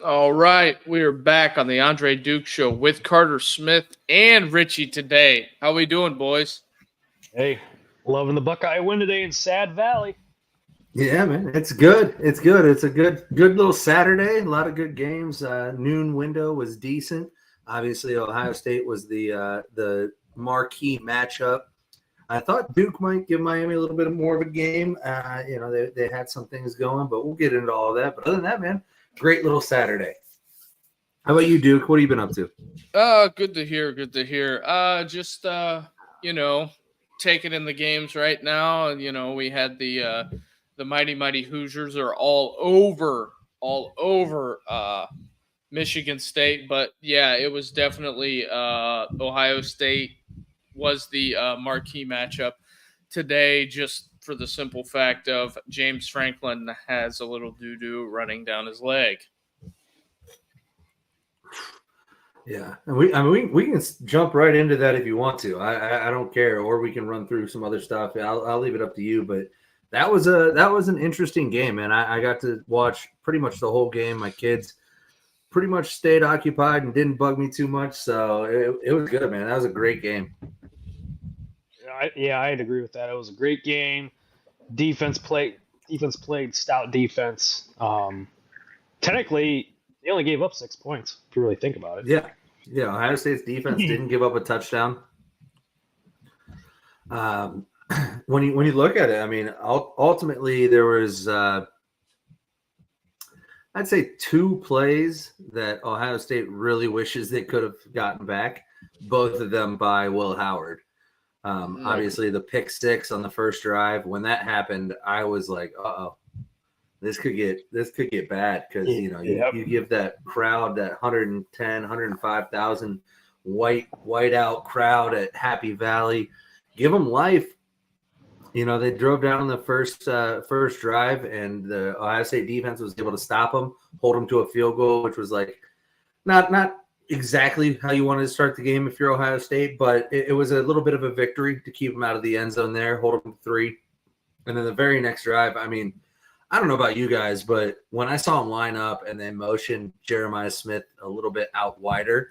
All right, we are back on the Andre Duke Show with Carter Smith and Richie today. How we doing, boys? Hey, loving the Buckeye win today in Sad Valley. Yeah, man, it's good. It's good. It's a good little Saturday. A lot of good games. Noon window was decent. Obviously, Ohio State was the marquee matchup. I thought Duke might give Miami a little bit more of a game. They had some things going, but we'll get into all that. But other than that, man, great little Saturday. How about you, Duke? What have you been up to? Good to hear. Good to hear. Taking in the games right now. We had the mighty Hoosiers are all over Michigan State, but yeah, it was definitely Ohio State was the marquee matchup today, just for the simple fact of James Franklin has a little doo-doo running down his leg. Yeah, and we can jump right into that if you want to. I don't care, or we can run through some other stuff. I'll leave it up to you. But that was an interesting game, man. I got to watch pretty much the whole game. My kids pretty much stayed occupied and didn't bug me too much, so it was good, man. That was a great game. I'd agree with that. It was a great game. Defense played stout defense. Technically, they only gave up 6 points, if you really think about it. Yeah. Ohio State's defense didn't give up a touchdown. When you look at it, I mean, ultimately there was I'd say 2 plays that Ohio State really wishes they could have gotten back. Both of them by Will Howard. Obviously, the pick 6 on the first drive. When that happened, I was like, "Uh-oh, this could get bad," because you give that crowd, that 110, 105,000 white out crowd at Happy Valley, give them life. They drove down on the first drive, and the Ohio State defense was able to stop them, hold them to a field goal, which was like not exactly how you wanted to start the game if you're Ohio State, but it was a little bit of a victory to keep them out of the end zone there, hold them to 3. And then the very next drive, I mean, I don't know about you guys, but when I saw him line up and then motion Jeremiah Smith a little bit out wider,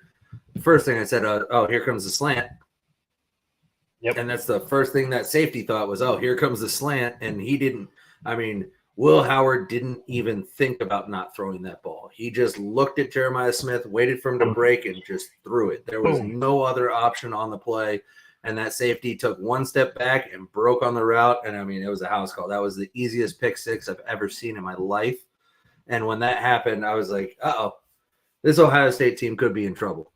the first thing I said, oh, here comes the slant. Yep. And that's the first thing that safety thought was, oh, here comes the slant. And he didn't, I mean, Will Howard didn't even think about not throwing that ball. He just looked at Jeremiah Smith, waited for him to break, and just threw it. There was no other option on the play. And that safety took 1 step back and broke on the route. And, I mean, it was a house call. That was the easiest pick 6 I've ever seen in my life. And when that happened, I was like, uh-oh, this Ohio State team could be in trouble.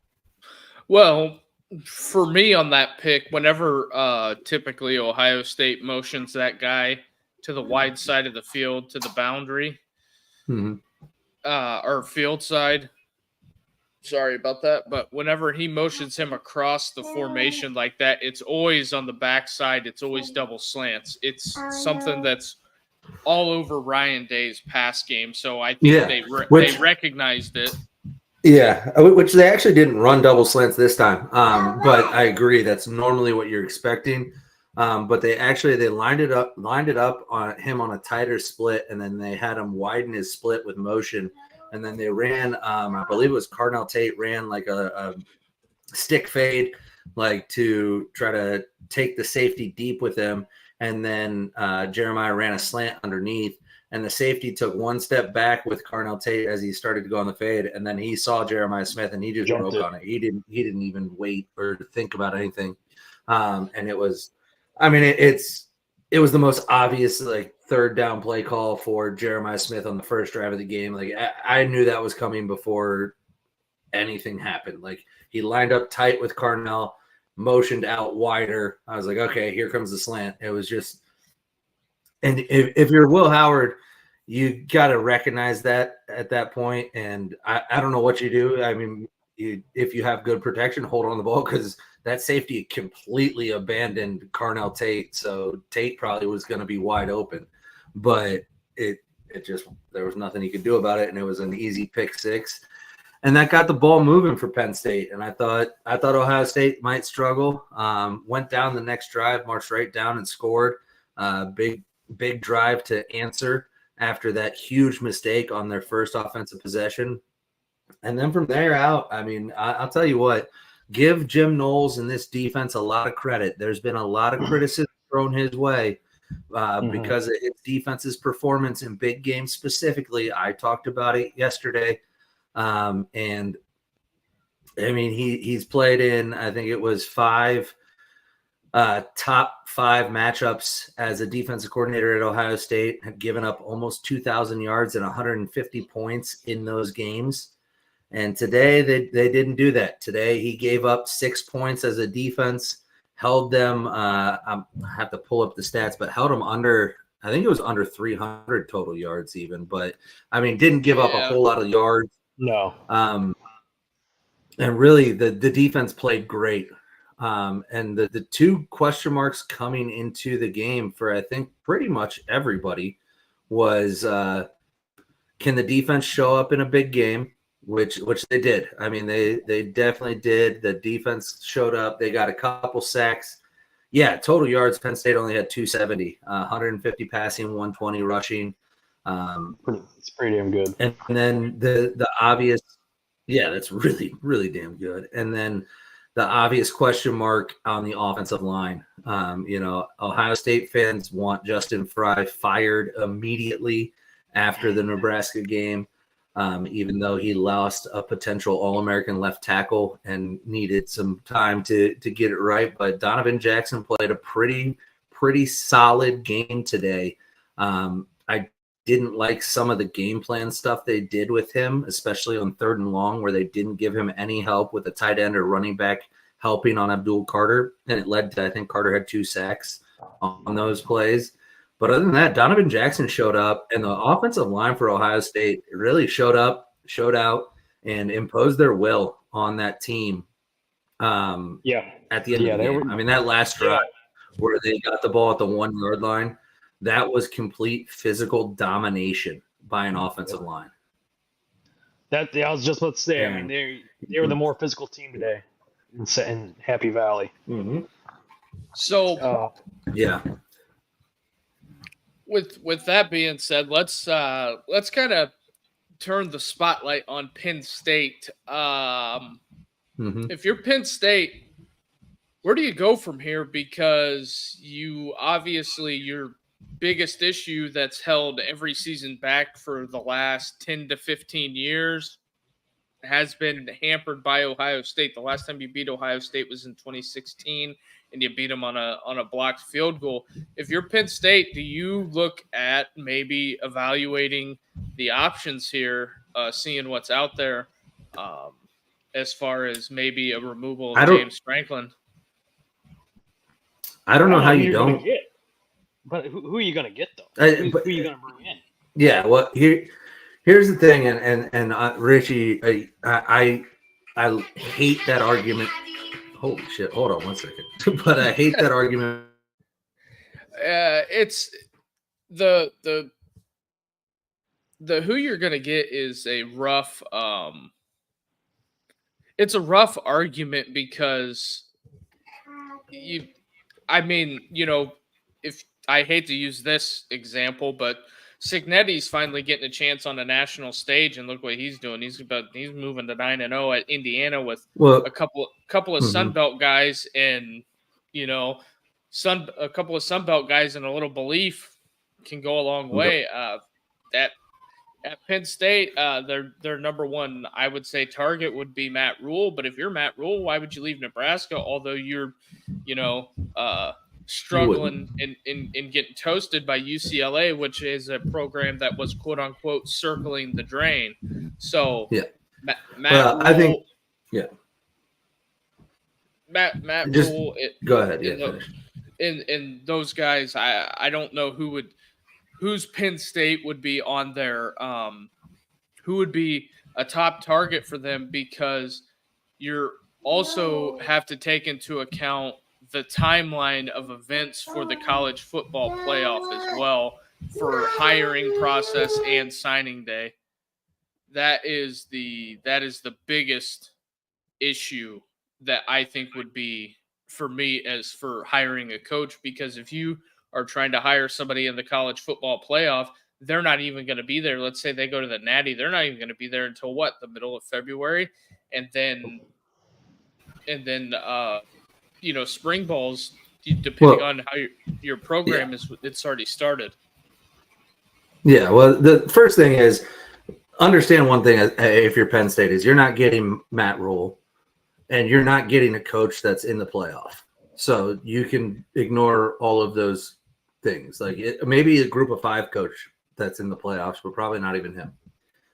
Well, for me on that pick, whenever typically Ohio State motions that guy to the wide side of the field, to the boundary, or field side, sorry about that, but whenever he motions him across the formation like that, it's always on the backside. It's always double slants. It's something that's all over Ryan Day's pass game. So I think they recognized it. Yeah, which they actually didn't run double slants this time. But I agree, that's normally what you're expecting. But they lined it up on him on a tighter split, and then they had him widen his split with motion. And then they ran, I believe it was Cardinal Tate ran like a stick fade, like to try to take the safety deep with him. And then Jeremiah ran a slant underneath, and the safety took 1 step back with Cardinal Tate as he started to go on the fade. And then he saw Jeremiah Smith, and he just broke on it. He didn't even wait or think about anything. And it was, I mean, it was the most obvious like 3rd down play call for Jeremiah Smith on the first drive of the game. Like I knew that was coming before anything happened. Like he lined up tight with Carnell, motioned out wider. I was like, okay, here comes the slant. It was just, and if you're Will Howard, you got to recognize that at that point. And I don't know what you do. I mean, if you have good protection, hold on the ball, because that safety completely abandoned Carnell Tate. So Tate probably was going to be wide open, but it just, there was nothing he could do about it. And it was an easy pick 6. And that got the ball moving for Penn State. And I thought Ohio State might struggle. Went down the next drive, marched right down and scored. Big drive to answer after that huge mistake on their first offensive possession. And then from there out, I mean, I'll tell you what, give Jim Knowles and this defense a lot of credit. There's been a lot of criticism thrown his way because of his defense's performance in big games specifically. I talked about it yesterday. And I mean, he's played in, I think it was 5 top 5 matchups as a defensive coordinator at Ohio State, had given up almost 2,000 yards and 150 points in those games. And today they didn't do that. Today he gave up 6 points as a defense, held them. I have to pull up the stats, but held them under. I think it was under 300 total yards, even. But I mean, didn't give up a whole lot of yards. No. And really, the defense played great. And the 2 question marks coming into the game for, I think, pretty much everybody was, can the defense show up in a big game? Which they did. I mean, they definitely did. The defense showed up. They got a couple sacks. Yeah, total yards, Penn State only had 270, 150 passing, 120 rushing. It's pretty damn good. And then the obvious, yeah, that's really, really damn good. And then the obvious question mark on the offensive line. Ohio State fans want Justin Fry fired immediately after the Nebraska game. Even though he lost a potential All-American left tackle and needed some time to get it right. But Donovan Jackson played a pretty solid game today. I didn't like some of the game plan stuff they did with him, especially on 3rd and long, where they didn't give him any help with a tight end or running back helping on Abdul Carter. And it led to, I think Carter had 2 sacks on those plays. But other than that, Donovan Jackson showed up, and the offensive line for Ohio State really showed out, and imposed their will on that team. At the end of the game. I mean, that last drive where they got the ball at the 1-yard line, that was complete physical domination by an offensive line. I was just about to say. I mean, they were the more physical team today in Happy Valley. Mm-hmm. So, yeah. With that being said, let's kind of turn the spotlight on Penn State. If you're Penn State, where do you go from here? Because your biggest issue that's held every season back for the last 10 to 15 years has been hampered by Ohio State. The last time you beat Ohio State was in 2016. And you beat them on a blocked field goal. If you're Penn State, do you look at maybe evaluating the options here, seeing what's out there, as far as maybe a removal of James Franklin? I don't know how you don't. But who are you going to get, though? Who are you going to bring in? Yeah, well, here's the thing, and Richie, I hate that argument. Holy shit! Hold on 1 second. But I hate that argument. It's the who you're gonna get is a rough. It's a rough argument because if I hate to use this example, but Cignetti's finally getting a chance on a national stage, and look what he's doing. He's moving to 9-0 at Indiana with a couple of Sun Belt guys, and a couple of Sun Belt guys and a little belief can go a long way. At Penn State, their number one, I would say, target would be Matt Rule. But if you're Matt Rule, why would you leave Nebraska? Although you're, struggling and getting toasted by UCLA, which is a program that was quote unquote circling the drain. So Matt Rule, I think Matt just Rule. Go ahead. Yeah. And those guys, I don't know whose Penn State would be on their who would be a top target for them, because you're also have to take into account the timeline of events for the college football playoff as well, for hiring process and signing day. That is the biggest issue that I think would be for me as for hiring a coach, because if you are trying to hire somebody in the college football playoff, they're not even going to be there. Let's say they go to the Natty, they're not even going to be there until the middle of February, and then spring balls, depending on how your program is, it's already started. Yeah, well, the first thing is understand one thing. If you're Penn State, is you're not getting Matt Rule, and you're not getting a coach that's in the playoff. So you can ignore all of those things. Like maybe a group of 5 coach that's in the playoffs, but probably not even him.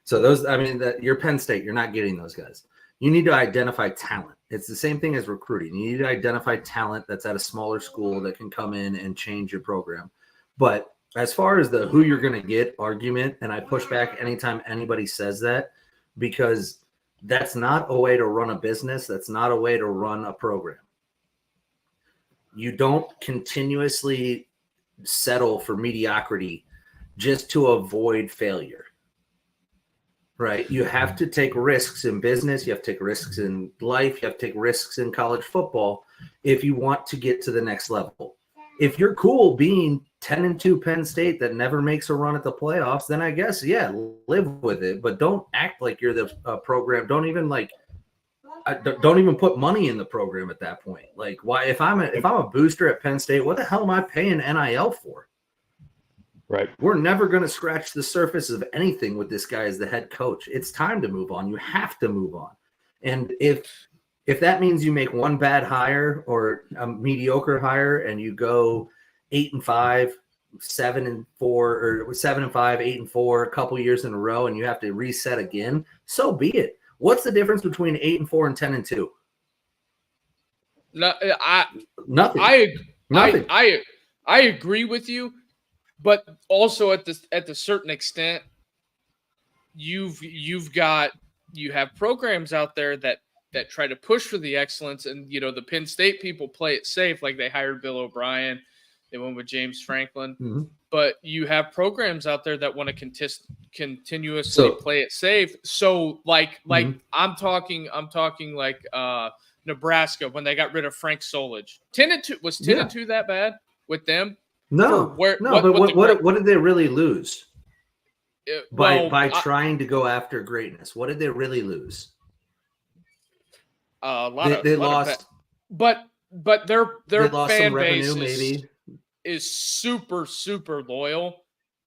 So that you're Penn State, you're not getting those guys. You need to identify talent. It's the same thing as recruiting. You need to identify talent that's at a smaller school that can come in and change your program. But as far as the who you're going to get argument, and I push back anytime anybody says that, because that's not a way to run a business. That's not a way to run a program. You don't continuously settle for mediocrity just to avoid failure, right? You have to take risks in business. You have to take risks in life. You have to take risks in college football if you want to get to the next level. If you're cool being 10-2 Penn State that never makes a run at the playoffs, then I guess, live with it. But don't act like you're the program. Don't even put money in the program at that point. Like, why? If I'm a booster at Penn State, what the hell am I paying NIL for? Right. We're never going to scratch the surface of anything with this guy as the head coach. It's time to move on. You have to move on. And if that means you make one bad hire or a mediocre hire and you go 8-5, 7-4, or 7-5, 8-4, a couple years in a row, and you have to reset again, so be it. What's the difference between 8-4 and 10-2? No, Nothing. Nothing. I agree with you, but also at the certain extent, you have programs out there that try to push for the excellence, and the Penn State people play it safe, like they hired Bill O'Brien, they went with James Franklin. Mm-hmm. But you have programs out there that want to continuously play it safe. So mm-hmm. I'm talking like Nebraska when they got rid of Frank Solich. 10-2 was 10-2 that bad with them? No, what did they really lose by trying to go after greatness? What did they really lose? They lost, but their fan base maybe is super, super loyal.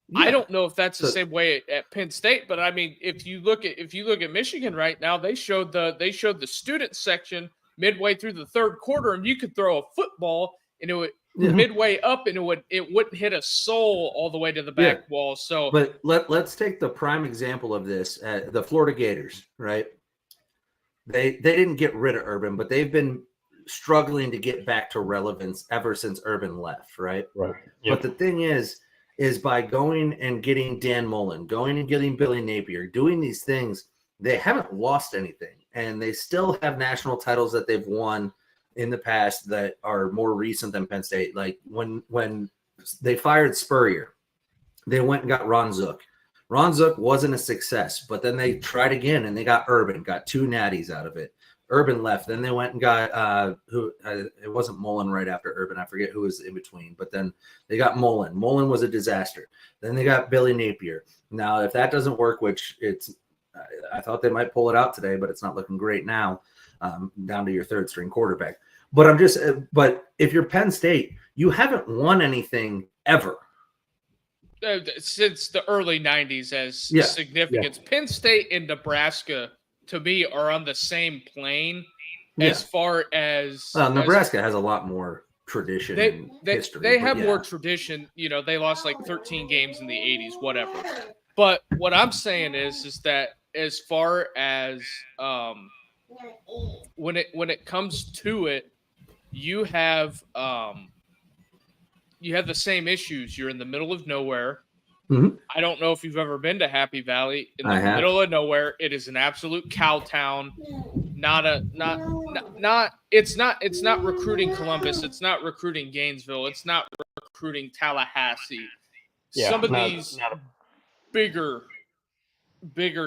Yeah. I don't know if that's the same way at Penn State, but I mean, if you look at Michigan right now, they showed the student section midway through the third quarter, and you could throw a football and it would midway up, and it wouldn't hit a soul all the way to the back wall. So, but let's take the prime example of this: the Florida Gators, right? They didn't get rid of Urban, but they've been struggling to get back to relevance ever since Urban left, right? Right. Yep. But the thing is by going and getting Dan Mullen, going and getting Billy Napier, doing these things, they haven't lost anything, and they still have national titles that they've won in the past that are more recent than Penn State. Like when they fired Spurrier, they went and got Ron Zook. Ron Zook wasn't a success, but then they tried again and they got Urban, got 2 natties out of it. Urban left. Then they went and got it wasn't Mullen right after Urban. I forget who was in between, but then they got Mullen. Mullen was a disaster. Then they got Billy Napier. Now, if that doesn't work, which I thought they might pull it out today, but it's not looking great now, down to your 3rd string quarterback. But if you're Penn State, you haven't won anything ever. Since the early 90s as significance. Yeah. Penn State and Nebraska, to me, are on the same plane as far as Nebraska has a lot more tradition and history. They have more tradition. They lost like 13 games in the 80s, whatever. But what I'm saying is that as far as when it comes to it, you have the same issues. You're in the middle of nowhere. Mm-hmm. I don't know if you've ever been to Happy Valley. In the middle of nowhere, it is an absolute cow town. It's not recruiting Columbus. It's not recruiting Gainesville. It's not recruiting Tallahassee. Some of these bigger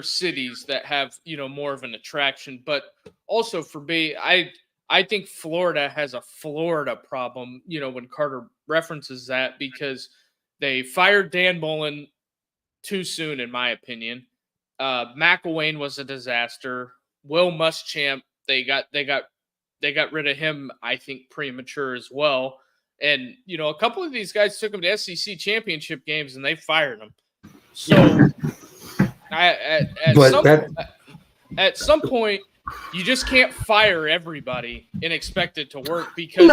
cities that have more of an attraction. But also for me, I think Florida has a Florida problem, when Carter references that, because they fired Dan Mullen too soon, in my opinion. McElwain was a disaster. Will Muschamp, they got rid of him, I think, premature as well. And a couple of these guys took him to SEC championship games, and they fired him. So, at some point, you just can't fire everybody and expect it to work because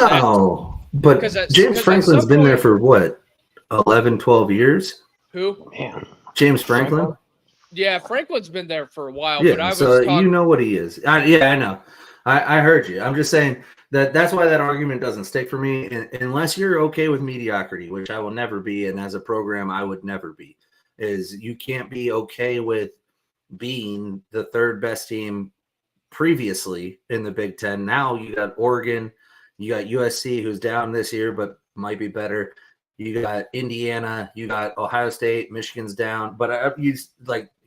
James Franklin's been there for what, 11, 12 years? Who? Man. James Franklin? Yeah, Franklin's been there for a while. Yeah, but I was you know what he is. I know. I heard you. I'm just saying that's why that argument doesn't stick for me, unless you're okay with mediocrity, which I will never be, and as a program, I would never be. Is you can't be okay with being the third best team previously in the Big Ten. Now you got Oregon, you got USC, who's down this year but might be better. You got Indiana, you got Ohio State, Michigan's down, but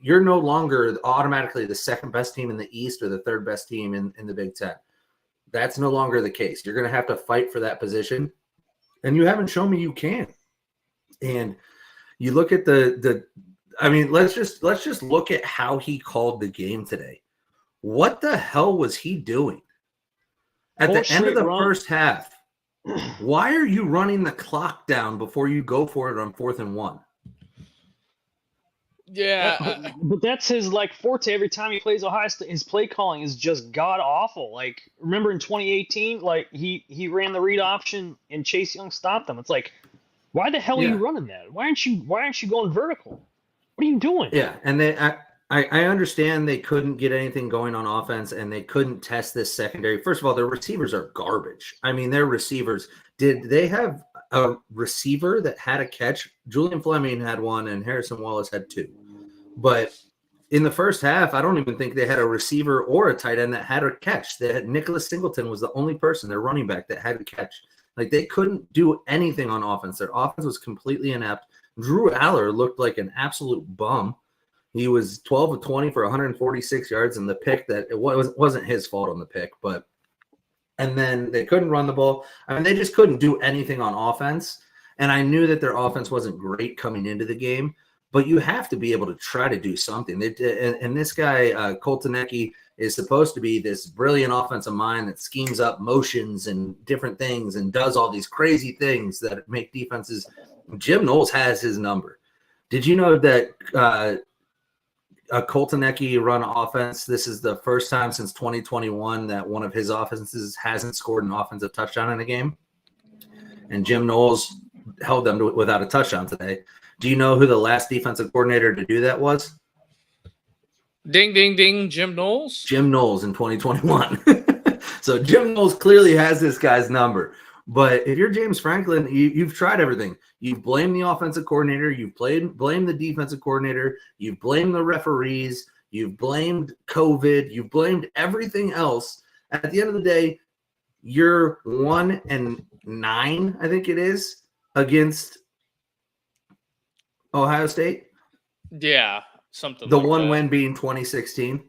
you're no longer automatically the second best team in the East or the third best team in the Big Ten. That's no longer the case. You're going to have to fight for that position, and you haven't shown me you can. And you look at let's just look at how he called the game today. What the hell was he doing at the end of the first half? Why are you running the clock down before you go for it on 4th and 1? Yeah, but that's his forte. Every time he plays Ohio State, his play calling is just god awful. Remember in 2018, he ran the read option and Chase Young stopped him. It's why the hell are you running that? Why aren't you going vertical? What are you doing? Yeah, and I understand they couldn't get anything going on offense, and they couldn't test this secondary. First of all, their receivers are garbage. I mean, their receivers. Did they have a receiver that had a catch? Julian Fleming had one, and Harrison Wallace had 2. But in the first half, I don't even think they had a receiver or a tight end that had a catch. They had Nicholas Singleton was the only person, their running back, that had a catch. They couldn't do anything on offense. Their offense was completely inept. Drew Aller looked like an absolute bum. He was 12 of 20 for 146 yards, and the pick wasn't his fault on the pick, and then they couldn't run the ball. I mean, they just couldn't do anything on offense. And I knew that their offense wasn't great coming into the game, but you have to be able to try to do something. And this guy, Koltanecki, is supposed to be this brilliant offensive mind that schemes up motions and different things and does all these crazy things that make defenses. Jim Knowles has his number. Did you know that a Koltanecki run offense, this is the first time since 2021 that one of his offenses hasn't scored an offensive touchdown in a game? And Jim Knowles held them without a touchdown today. Do you know who the last defensive coordinator to do that was? Ding, ding, ding, Jim Knowles? Jim Knowles in 2021. So Jim Knowles clearly has this guy's number. But if you're James Franklin, you've tried everything. You've blamed the offensive coordinator. You've blamed the defensive coordinator. You've blamed the referees. You've blamed COVID. You've blamed everything else. At the end of the day, you're 1-9, I think it is, against Ohio State. Yeah, something the like one that. win being 2016.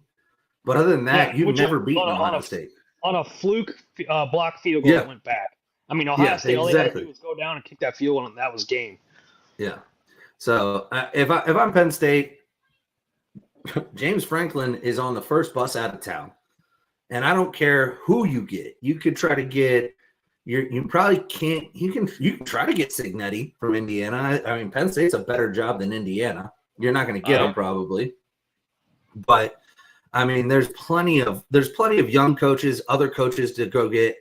But other than that, you've never beaten Ohio State. On a fluke block field goal that went back. I mean, Ohio State, all they had to do was go down and kick that field goal, and that was game. Yeah. So if I'm Penn State, James Franklin is on the first bus out of town. And I don't care who you get. You could try to get you probably can't you can try to get Signetti from Indiana. I mean, Penn State's a better job than Indiana. You're not going to get him probably. But I mean, there's plenty of young coaches, other coaches to go get.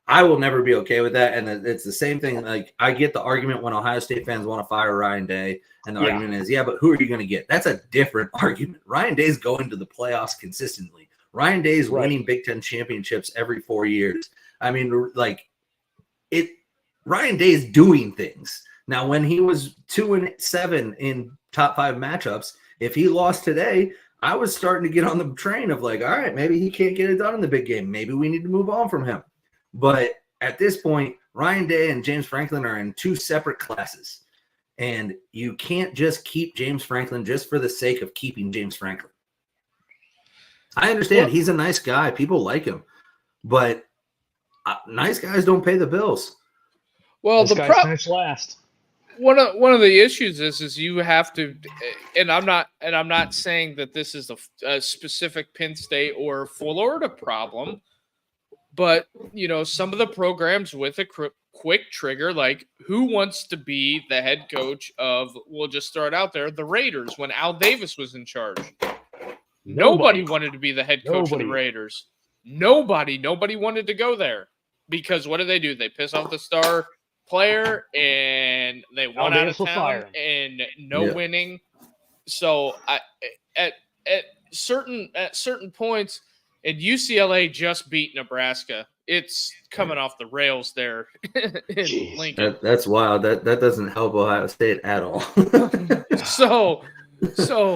I will never be okay with that. And it's the same thing. I get the argument when Ohio State fans want to fire Ryan Day. And the argument is, but who are you going to get? That's a different argument. Ryan Day's going to the playoffs consistently. Ryan Day's winning Big Ten championships every 4 years. I mean, Ryan Day's doing things. Now, when he was 2-7 in top 5 matchups, if he lost today, I was starting to get on the train of all right, maybe he can't get it done in the big game. Maybe we need to move on from him. But at this point, Ryan Day and James Franklin are in 2 separate classes. And you can't just keep James Franklin just for the sake of keeping James Franklin. I understand he's a nice guy. People like him. But nice guys don't pay the bills. Well, this guy finished last. one of the issues is you have to, and I'm not saying that this is a specific Penn State or Florida problem, but some of the programs with a quick trigger, like who wants to be the head coach of? We'll just start out there, the Raiders when Al Davis was in charge. Nobody wanted to be the head coach of the Raiders. Nobody wanted to go there because what do? They piss off the star player and they won out of town and no winning. So at certain points, and UCLA just beat Nebraska. It's coming off the rails there in Lincoln. That's wild. That doesn't help Ohio State at all. so you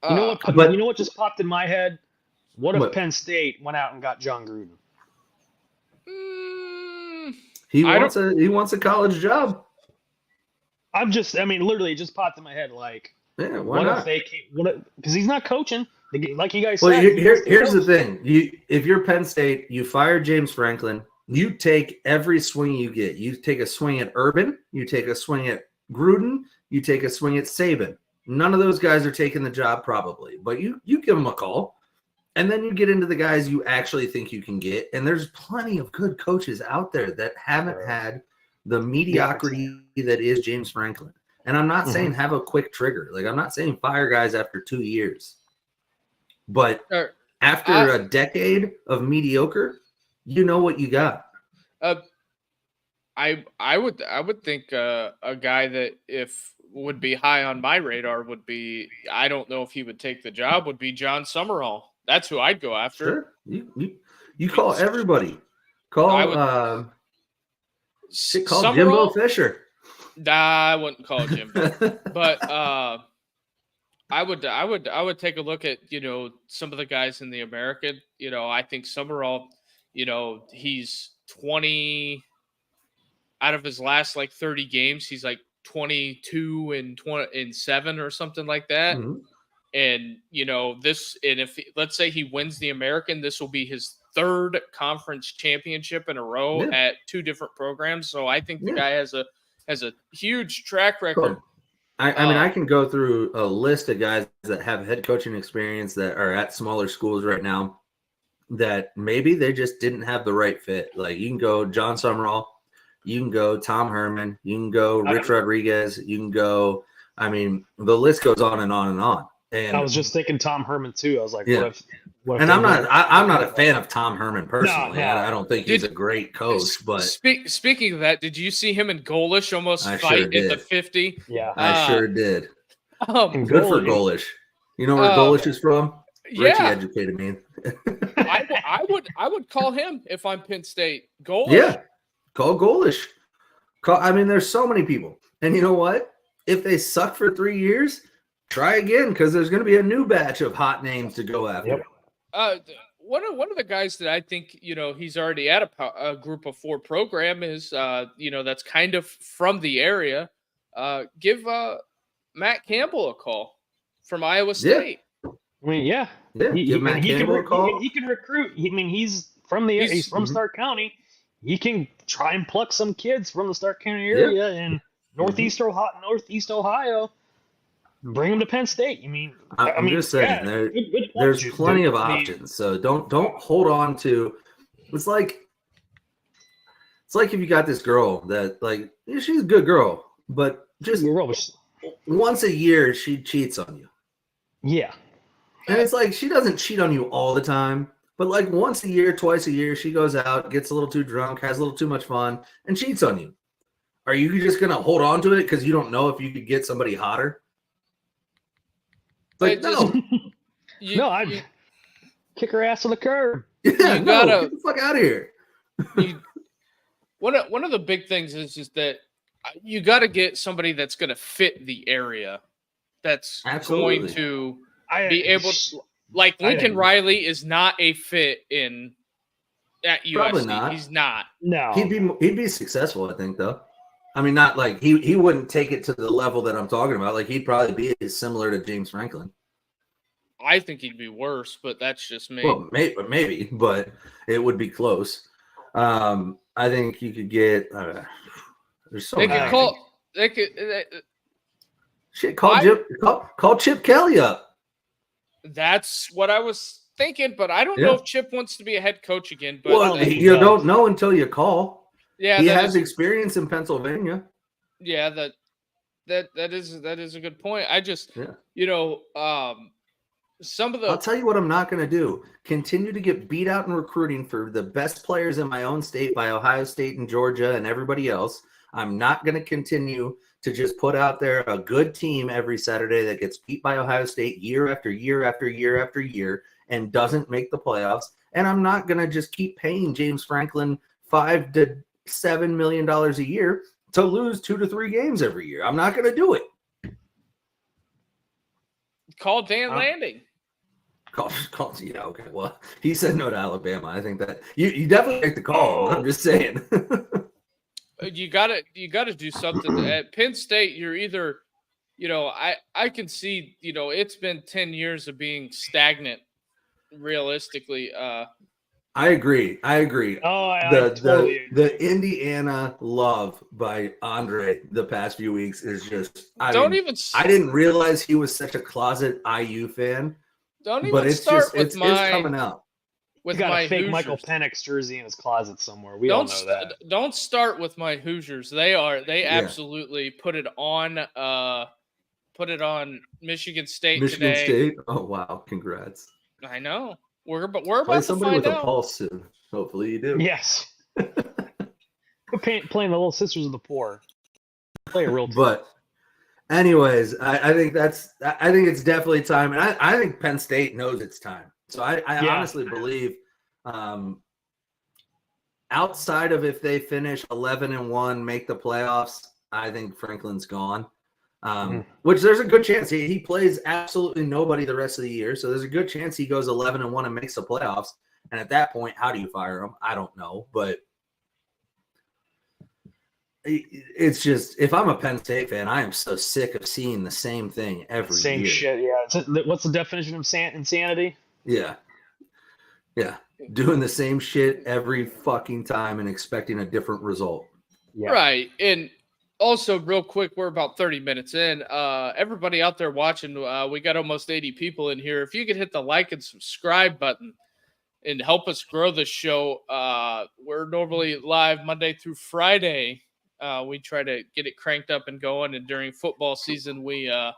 know what just popped in my head? What if Penn State went out and got John Gruden? He wants a college job. Literally, it just popped in my head. Like, yeah, why not? Because he's not coaching. Like you guys said. Here's the thing. If you're Penn State, you fire James Franklin. You take every swing you get. You take a swing at Urban. You take a swing at Gruden. You take a swing at Saban. None of those guys are taking the job probably, but you give them a call. And then you get into the guys you actually think you can get. And there's plenty of good coaches out there that haven't had the mediocrity that is James Franklin. And I'm not saying have a quick trigger. Like, I'm not saying fire guys after 2 years. But after a decade of mediocre, you know what you got. I would think a guy that would be high on my radar would be, I don't know if he would take the job, would be John Summerall. That's who I'd go after. Sure. You call everybody. Call Jimbo Fisher. Nah, I wouldn't call Jimbo. But I would take a look at, some of the guys in the American. I think Summerall, he's 20 out of his last 30 games, he's 22 and 7 or something like that. Mm-hmm. And, if let's say he wins the American, this will be his third conference championship in a row at 2 different programs. So I think the guy has a huge track record. Cool. I can go through a list of guys that have head coaching experience that are at smaller schools right now that maybe they just didn't have the right fit. Like, you can go John Summerall, you can go Tom Herman, you can go Rich Rodriguez, you can go, the list goes on and on and on. And I was just thinking Tom Herman too. I was like, what if and I'm not a fan of Tom Herman personally. No. I don't think he's a great coach. But speaking of that, did you see him and Golish almost fight at the 50? Yeah, I sure did. Good for Golish. You know where Golish is from? Richie educated me. I would call him if I'm Penn State. Golish. Yeah, call Golish. There's so many people, and you know what? If they suck for 3 years, try again, because there's going to be a new batch of hot names to go after. Yep. One of the guys that I think he's already at a group of 4 program is that's kind of from the area. Give Matt Campbell a call from Iowa State. Yeah. Give Matt Campbell a call. He can recruit. He's from the area. He's from Stark County. He can try and pluck some kids from the Stark County area in Northeast Ohio. Bring them to Penn State. I'm just saying there's plenty of options. So don't hold on to. It's like if you got this girl that she's a good girl, but just once a year she cheats on you. Yeah, and it's she doesn't cheat on you all the time, but once a year, twice a year, she goes out, gets a little too drunk, has a little too much fun, and cheats on you. Are you just gonna hold on to it because you don't know if you could get somebody hotter? No. I'd kick her ass to the curb. Yeah, get the fuck out of here. One of the big things is just that you got to get somebody that's going to fit the area. That's going to be able to, Lincoln Riley is not a fit at USC. Probably not. He's not. No. He'd be successful, I think, though. Not he wouldn't take it to the level that I'm talking about. He'd probably be similar to James Franklin. I think he'd be worse, but that's just me. Well, maybe, but it would be close. I think you could get There's so They many. could call. They could. Shit, call Chip Kelly up. That's what I was thinking, but I don't Yeah. know if Chip wants to be a head coach again. But Well, you don't know until you call. Yeah, he has experience in Pennsylvania. Yeah, that is a good point. I just, some of the. I'll tell you what I'm not going to do. Continue to get beat out in recruiting for the best players in my own state by Ohio State and Georgia and everybody else. I'm not going to continue to just put out there a good team every Saturday that gets beat by Ohio State year after year after year after year and doesn't make the playoffs. And I'm not going to just keep paying James Franklin $5 to $7 million a year to lose 2 to 3 games every year. I'm not going to do it. Call Dan Landing. Yeah, okay. Well, he said no to Alabama. I think that you definitely make the call. I'm just saying. You gotta do something. At Penn State, you're either, I can see, it's been 10 years of being stagnant. Realistically, I agree. Oh, the Indiana love by Andre the past few weeks is just. I didn't realize he was such a closet IU fan. Don't even start with my. It's coming out. He's got a fake Hoosiers. Michael Penix jersey in his closet somewhere. We all know that. Don't start with my Hoosiers. They absolutely put it on Michigan State today. Michigan State. Oh wow! Congrats. I know. We're about to find out. Play somebody with a pulse soon. Hopefully you do. Yes. Playing the Little Sisters of the Poor. Play a real team. But anyways, I think it's definitely time, and I think Penn State knows it's time. So I honestly believe, outside of if they finish 11-1, make the playoffs, I think Franklin's gone. Which there's a good chance he plays absolutely nobody the rest of the year. So there's a good chance he goes 11-1 and makes the playoffs. And at that point, how do you fire him? I don't know, but it's just, if I'm a Penn State fan, I am so sick of seeing the same thing every year. Same shit, yeah. What's the definition of insanity? Yeah. Doing the same shit every fucking time and expecting a different result. Yeah. Right. And also, real quick, we're about 30 minutes in. Everybody out there watching, we got almost 80 people in here. If you could hit the like and subscribe button and help us grow the show, we're normally live Monday through Friday. We try to get it cranked up and going, and during football season, we like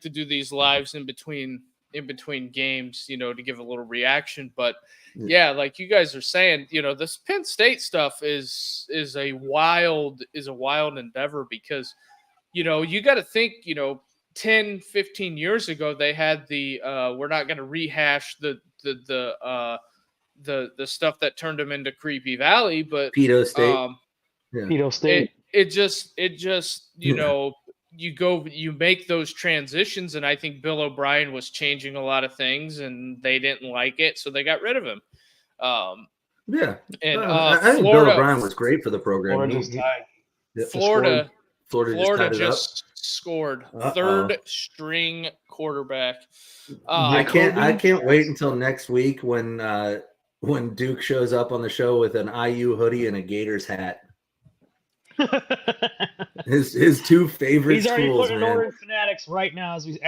to do these lives in between games, to give a little reaction. But yeah, like you guys are saying, this Penn State stuff is a wild endeavor, because, you got to think, 10, 15 years ago, they had the we're not going to rehash the stuff that turned them into Creepy Valley, but Pedo State. Pedo State. It just you make those transitions, and I think Bill O'Brien was changing a lot of things, and they didn't like it, so they got rid of him. I Florida, think Bill O'Brien was great for the program. Florida just scored. Third string quarterback. I can't wait until next week when Duke shows up on the show with an IU hoodie and a Gators hat. his two favorite He's already schools, putting man. Orange Fanatics right now as we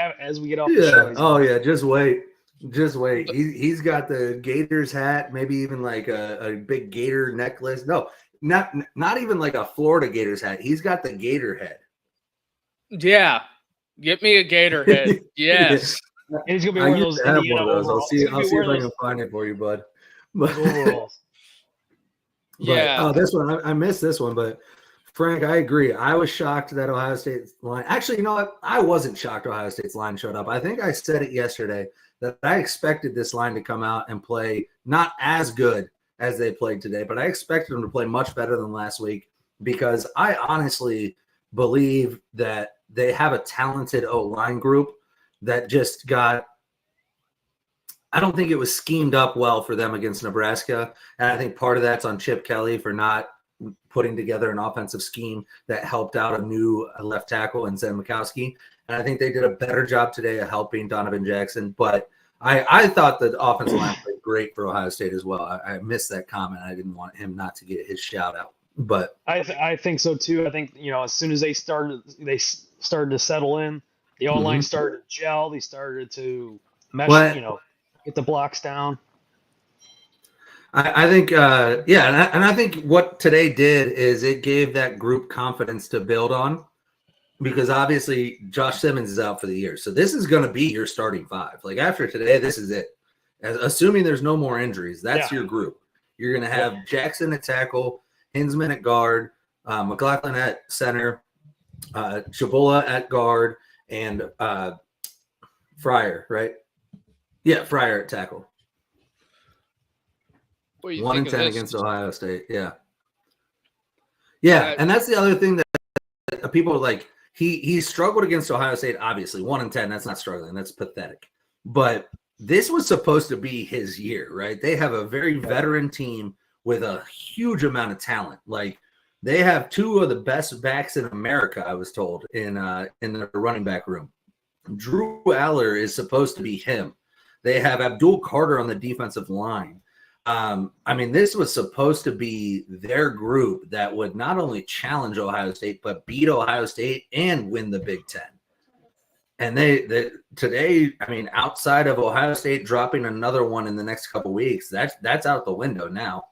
get off the show. Oh yeah, just wait. He's got the Gators hat, maybe even like a big Gator necklace. No, not even like a Florida Gators hat. He's got the Gator head. Yeah, get me a Gator head. Yes. And he's gonna be wearing those Indiana overalls. I'll see if I can find it for you, bud. But, yeah. This one I missed this one, but Frank, I agree. I was shocked that Ohio State's line. Actually, you know what? I wasn't shocked Ohio State's line showed up. I think I said it yesterday that I expected this line to come out and play not as good as they played today, but I expected them to play much better than last week, because I honestly believe that they have a talented O-line group that just got – I don't think it was schemed up well for them against Nebraska, and I think part of that's on Chip Kelly for not putting together an offensive scheme that helped out a new left tackle in Zen Mikowski. And I think they did a better job today of helping Donovan Jackson. But I thought the offensive line played great for Ohio State as well. I missed that comment. I didn't want him not to get his shout out. But I think so too. I think as soon as they started to settle in, the O-line started to gel. They started to mesh. What? Get the blocks down. I think, and I think what today did is it gave that group confidence to build on, because obviously Josh Simmons is out for the year. So this is going to be your starting five. Like after today, this is it. Assuming there's no more injuries, that's your group. You're going to have Jackson at tackle, Hinsman at guard, McLaughlin at center, Chabola at guard, and Fryer, right? Yeah, Fryer at tackle. 1-10 against Ohio State. Yeah. And that's the other thing that people are like. He struggled against Ohio State. Obviously, 1-10. That's not struggling. That's pathetic. But this was supposed to be his year, right? They have a very veteran team with a huge amount of talent. Like they have two of the best backs in America. I was told in the running back room. Drew Aller is supposed to be him. They have Abdul Carter on the defensive line. I mean, this was supposed to be their group that would not only challenge Ohio State, but beat Ohio State and win the Big Ten. And they today, I mean, outside of Ohio State dropping another one in the next couple of weeks, that's out the window now.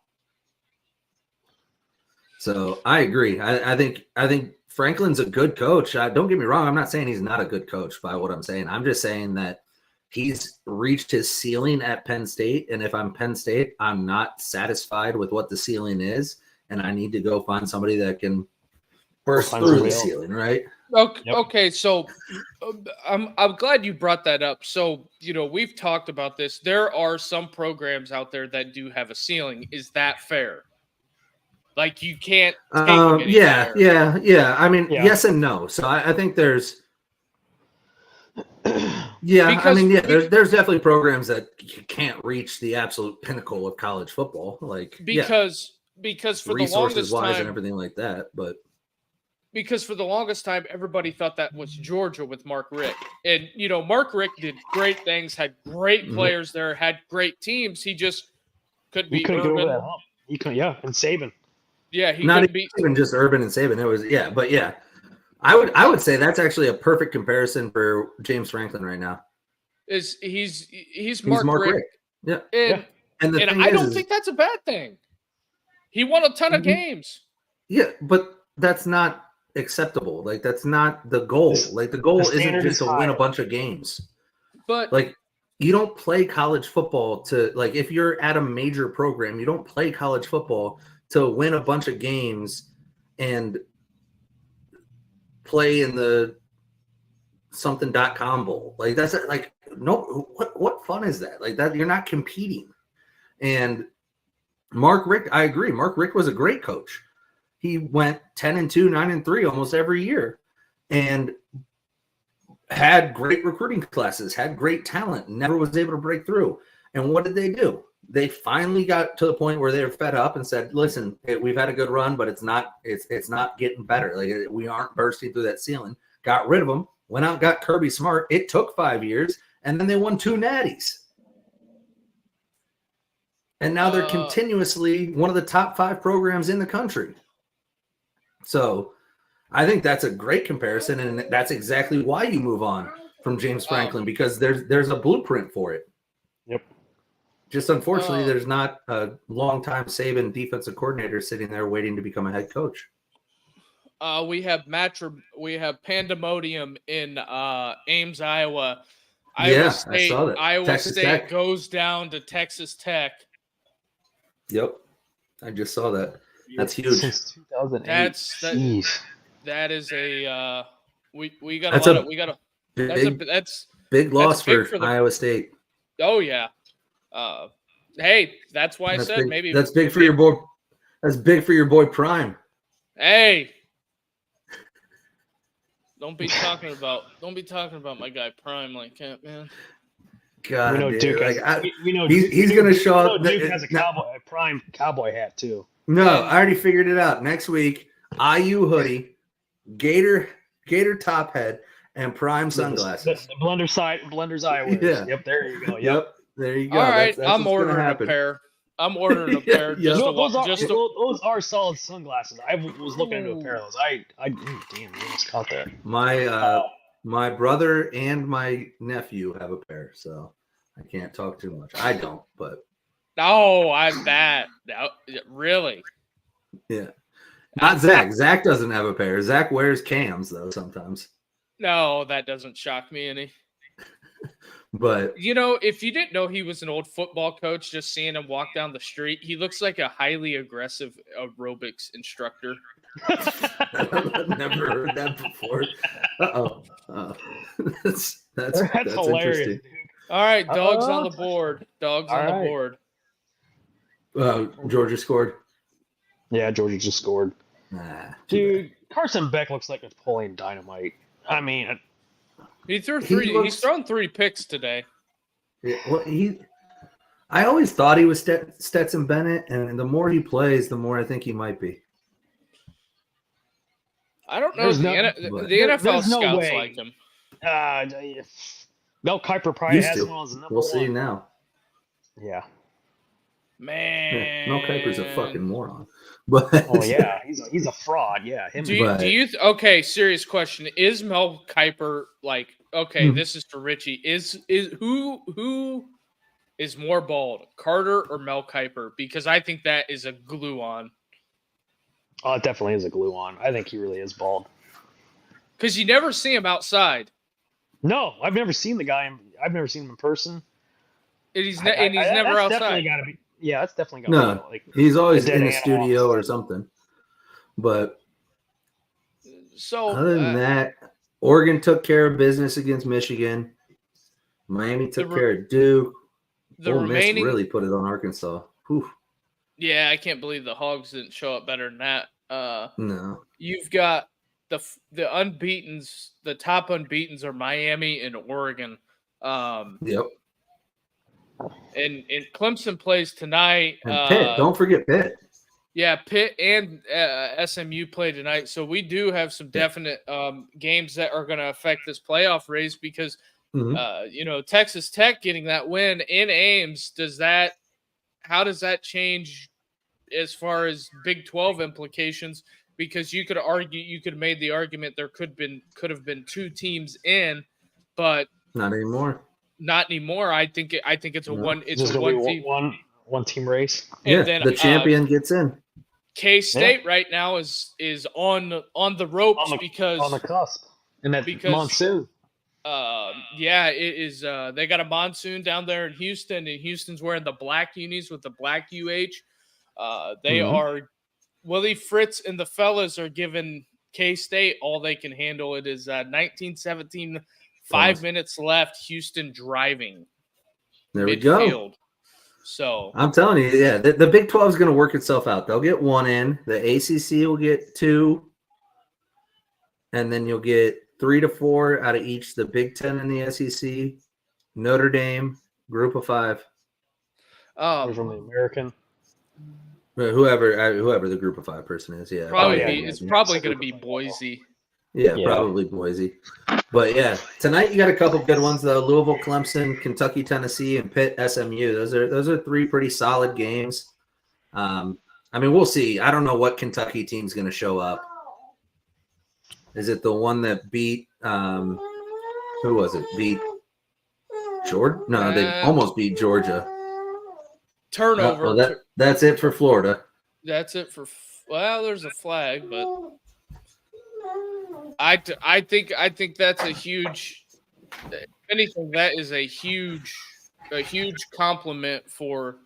So I agree. I think Franklin's a good coach. Don't get me wrong. I'm not saying he's not a good coach by what I'm saying. I'm just saying that he's reached his ceiling at Penn State, and if I'm Penn State, I'm not satisfied with what the ceiling is, and I need to go find somebody that can burst through the ceiling, right? Okay, so I'm glad you brought that up. So, we've talked about this. There are some programs out there that do have a ceiling. Is that fair? Like you can't take them any higher. Yeah. I mean, yes and no. So I think there's there's definitely programs that can't reach the absolute pinnacle of college football, because for the longest time and everything like that. But because for the longest time, everybody thought that was Georgia with Mark Richt, and Mark Richt did great things, had great players there, had great teams. He just couldn't be Urban. Get over that hump. He couldn't, and Saban. Yeah, he not couldn't even just Urban and Saban. It was I would say that's actually a perfect comparison for James Franklin right now. He's Mark Richt. Yeah. And I don't think that's a bad thing. He won a ton of games. Yeah, but that's not acceptable. Like that's not the goal. Like the goal isn't just to win a bunch of games. But like you don't play college football to if you're at a major program, you don't play college football to win a bunch of games and play in the something.com bowl. Like that's no, what fun is that? Like that, you're not competing. And Mark Richt, I agree. Mark Richt was a great coach. He went 10-2, 9-3 almost every year and had great recruiting classes, had great talent, never was able to break through. And what did they do? They finally got to the point where they were fed up and said, listen, we've had a good run, but it's not getting better. Like we aren't bursting through that ceiling. Got rid of them, went out and got Kirby Smart. It took 5 years, and then they won 2 natties. And now they're continuously one of the top 5 programs in the country. So I think that's a great comparison, and that's exactly why you move on from James Franklin, because there's a blueprint for it. Yep. Just unfortunately, there's not a long-time Saban defensive coordinator sitting there waiting to become a head coach. We have pandemonium in Ames, Iowa. I saw that. Iowa State goes down to Texas Tech. Yep, I just saw that. That's huge. Since 2008. That is a we got a lot of we got a that's big loss for Iowa State. Oh yeah. Hey, that's why I said maybe that's big for your boy. That's big for your boy Prime. Hey, don't be talking about my guy Prime like that, man. God, we know dude, Duke. He's gonna show up. Duke has a Prime cowboy hat too. No, I already figured it out. Next week, IU hoodie, Gator top hat, and Prime sunglasses. The Blender's Iowa. Yeah. Yep, there you go. Yep, there you go. All right, I'm ordering a pair. I'm ordering a pair Yeah. just to those watch. those are solid sunglasses. I was looking into a pair of those. Damn, you almost caught that. My brother and my nephew have a pair, so I can't talk too much. I don't, but No, I'm that. No, really? yeah. Not Zach. Zach doesn't have a pair. Zach wears cams though sometimes. No, that doesn't shock me any. But You know, if you didn't know he was an old football coach, just seeing him walk down the street, he looks like a highly aggressive aerobics instructor. I've never heard that before. That's hilarious. interesting. Dude. All right, dogs on the board. Dogs on the board. Georgia scored. Yeah, Georgia just scored. Nah, Dude, Carson Beck looks like Napoleon Dynamite. I mean, He threw three. He's thrown 3 picks today. Yeah, well, I always thought he was Stetson Bennett, and the more he plays, the more I think he might be. I don't know. The NFL scouts like him. Mel Kiper probably Used has to. him as the number We'll one. see now. Yeah. Man, Mel Kiper's a fucking moron. But Oh yeah, he's a fraud. Yeah, him. Okay, serious question. Is Mel Kiper like okay, Hmm. this is for Richie. Is who is more bald, Carter or Mel Kiper? Because I think that is a glue on. Oh, it definitely is a glue on. I think he really is bald. Because you never see him outside. No, I've never seen the guy. I've never seen him in person. And he's never outside. Definitely gotta be. Yeah, that's definitely got to be like he's always a dead in a animal studio outside. or something. But So other than that, Oregon took care of business against Michigan. Miami took care of Duke. Ole Miss really put it on Arkansas. Whew. Yeah, I can't believe the Hogs didn't show up better than that. No. You've got the unbeatens. The top unbeatens are Miami and Oregon. Yep. And Clemson plays tonight. And Pitt. Don't forget Pitt. Yeah, Pitt and SMU play tonight. So we do have some definite games that are going to affect this playoff race because, Texas Tech getting that win in Ames, how does that change as far as Big 12 implications? Because you could have made the argument there could have been 2 teams in, but not anymore. Not anymore. I think it's a one. It's just a one team race. And then the champion gets in. K-State right now is on the ropes because on the cusp and that monsoon. It is. They got a monsoon down there in Houston, and Houston's wearing the black unis with the black UH. They are. Willie Fritz and the fellas are giving K-State all they can handle. It is 19-17. 5 minutes left. Houston driving. There we go. So I'm telling you, yeah, the Big 12 is going to work itself out. They'll get 1 in. The ACC will get 2, and then you'll get 3 to 4 out of each. The Big 10 and the SEC, Notre Dame, Group of 5. From the American. Whoever the Group of 5 person is, yeah. It's probably going to be Boise. Yeah, probably Boise. But yeah, tonight you got a couple good ones though. Louisville, Clemson, Kentucky, Tennessee, and Pitt, SMU. Those are 3 pretty solid games. We'll see. I don't know what Kentucky team's going to show up. Is it the one that beat who was it? Beat Georgia? No, they almost beat Georgia. Turnover. That's it for Florida. That's it for. Well, there's a flag, but. I think that's a huge. If anything, that is a huge compliment for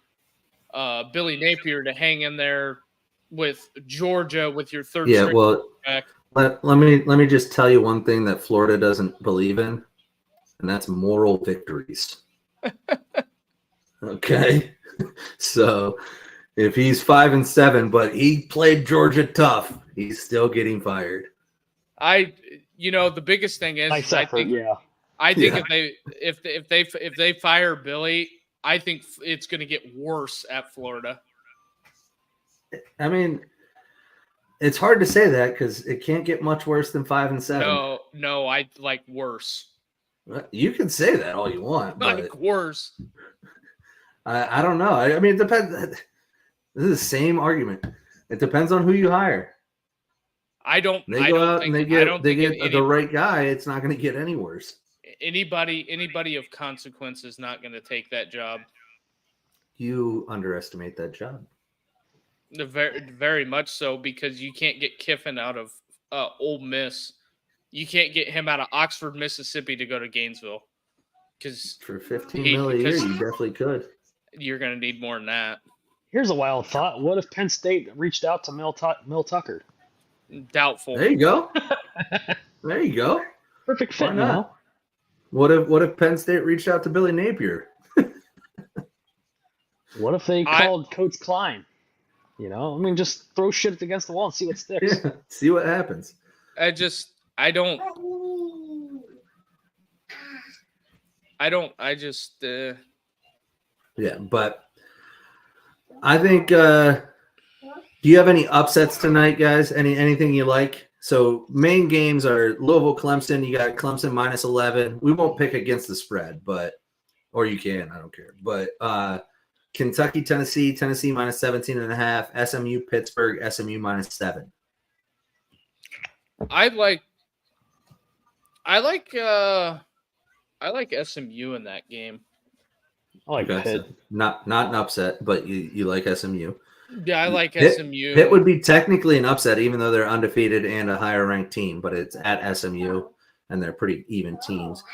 Billy Napier to hang in there with Georgia with your third. Yeah, well, let me just tell you one thing that Florida doesn't believe in, and that's moral victories. Okay, so if he's 5-7, but he played Georgia tough, he's still getting fired. The biggest thing is if they fire Billy, I think it's going to get worse at Florida. I mean, it's hard to say that because it can't get much worse than 5-7. No, I like worse. You can say that all you want, but like worse. I don't know. I mean, it depends. This is the same argument. It depends on who you hire. I don't. They I go don't out think. and I don't they think get the right guy. It's not going to get any worse. anybody of consequence is not going to take that job. You underestimate that job. Very, very much so, because you can't get Kiffin out of Ole Miss. You can't get him out of Oxford, Mississippi to go to Gainesville. Because For $15 million a year, you definitely could. You're going to need more than that. Here's a wild thought. What if Penn State reached out to Mel Tucker? Doubtful. There you go. There you go. Perfect fit. Why not? What if Penn State reached out to Billy Napier? What if they called Coach Klein? You know, I mean, just throw shit against the wall and see what sticks. Yeah, see what happens. I don't. Yeah, but I think. Do you have any upsets tonight, guys? Anything you like? So main games are Louisville, Clemson. You got Clemson -11. We won't pick against the spread, or you can. I don't care. But Kentucky, Tennessee -17.5. SMU, Pittsburgh, SMU -7. I like SMU in that game. I like Pitt. So not an upset, but you like SMU. Yeah, I like Pitt, SMU. Pitt would be technically an upset, even though they're undefeated and a higher ranked team, but it's at SMU and they're pretty even teams.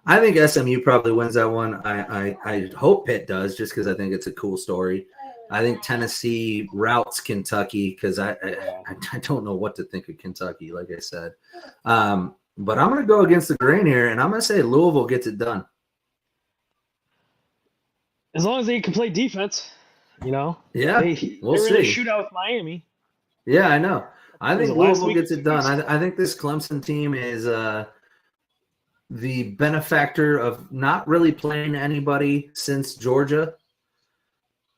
I think SMU probably wins that one. I hope Pitt does, just because I think it's a cool story. I think Tennessee routes Kentucky because I don't know what to think of Kentucky, like I said. But I'm going to go against the grain here, and I'm going to say Louisville gets it done. As long as they can play defense, you know. Yeah, we'll see. They're in a shootout with Miami. Yeah, I know. I think Louisville gets it done. weeks? I think this Clemson team is the benefactor of not really playing anybody since Georgia.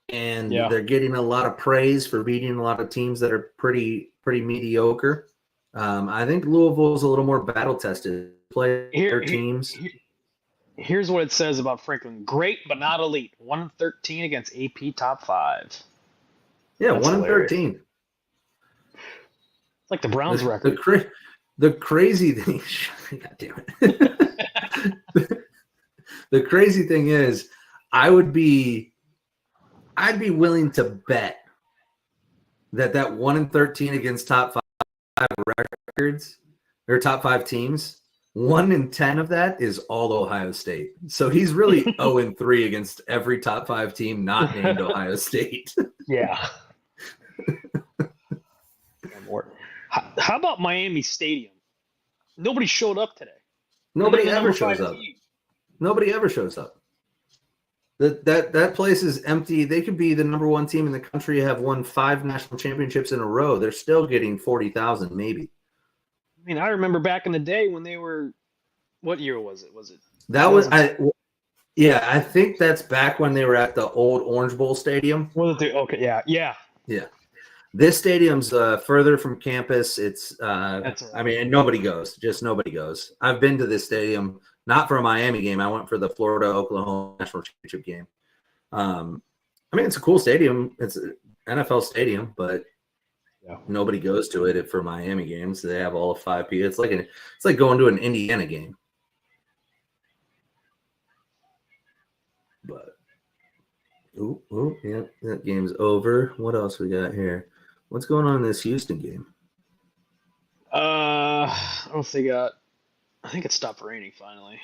And they're getting a lot of praise for beating a lot of teams that are pretty mediocre. I think Louisville's a little more battle tested. Play their teams. Here's what it says about Franklin: great but not elite. 1-13 against AP top 5. Yeah, That's 1-13. It's like the Browns record. The crazy thing. God damn it. The crazy thing is, I'd be willing to bet that 1-13 against top 5 records or top 5 teams, 1-10 of that is all Ohio State. So he's really 0-3 against every top 5 team not named Ohio State. Yeah. How about Miami Stadium? Nobody showed up today. Nobody ever shows up. Nobody ever shows up. That place is empty. They could be the number 1 team in the country, have won 5 national championships in a row. They're still getting 40,000, maybe. I mean, I remember back in the day when they were. What year was it? I think that's back when they were at the old Orange Bowl Stadium. Okay, yeah. This stadium's further from campus. It's That's right. I mean, nobody goes. Just nobody goes. I've been to this stadium, not for a Miami game. I went for the Florida-Oklahoma national championship game. I mean, it's a cool stadium. It's an NFL stadium, but nobody goes to it for Miami games. They have all of 5 people. It's like going to an Indiana game. But that game's over. What else we got here? What's going on in this Houston game? I don't know if they got. I think it stopped raining finally.